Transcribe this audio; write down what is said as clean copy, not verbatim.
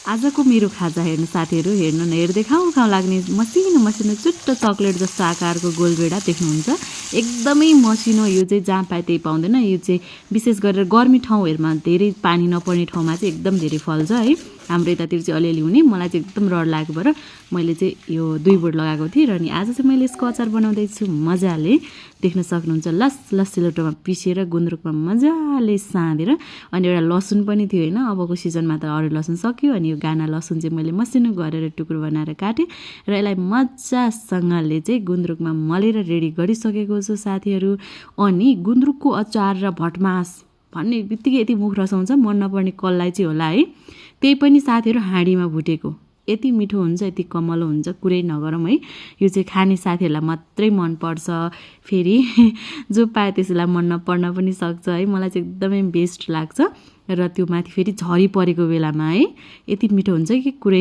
आजको मेरो खाजा हेर्नु साथीहरू, हेर्नु न, हेर्दै खाउँ खाउँ लाग्ने मसिनो मसिनो चुट्टो चक्लेट जस्तो आकारको गोलबेडा देख्नुहुन्छ। एकदमै मसिनो, यो चाहिँ जहाँ पाए त्यही पाउँदैन। यो चाहिँ विशेष गरेर गर्मी ठाउँहरूमा, धेरै पानी नपर्ने ठाउँमा चाहिँ एकदम धेरै फल्छ है। हाम्रो यतातिर चाहिँ अलिअलि हुने। मलाई चाहिँ एकदम डर लागेको भएर मैले चाहिँ यो 2 बोट लगाएको थिएँ। र अनि आज चाहिँ मैले यसको अचार बनाउँदैछु मजाले। देख्न सक्नुहुन्छ लस सिलौटोमा पिसेर गुन्द्रुकमा मजाले साँधेर। अनि एउटा लसुन पनि थियो होइन, अबको सिजनमा त अरू लसुन सक्यो। अनि यो गाना लसुन चाहिँ मैले मसिनो गरेर टुक्रो बनाएर काटेँ र यसलाई मजासँगले चाहिँ गुन्द्रुकमा मलेर रेडी गरिसकेको छु साथीहरू। अनि गुन्द्रुकको अचार र भटमास भन्ने बित्तिकै यति मुख रसाउँछ, मन नपर्ने कसलाई चाहिँ होला है। त्यही पनि साथीहरू हाँडीमा भुटेको यति मिठो हुन्छ, यति कमलो हुन्छ, कुरै नगरौँ है। यो चाहिँ खाने साथीहरूलाई मात्रै मनपर्छ, फेरि जो पाए त्यसलाई मन नपर्न पनि सक्छ है। मलाई चाहिँ एकदमै बेस्ट लाग्छ। र त्यो माथि फेरि झरी परेको बेलामा है, यति मिठो हुन्छ कि कुरै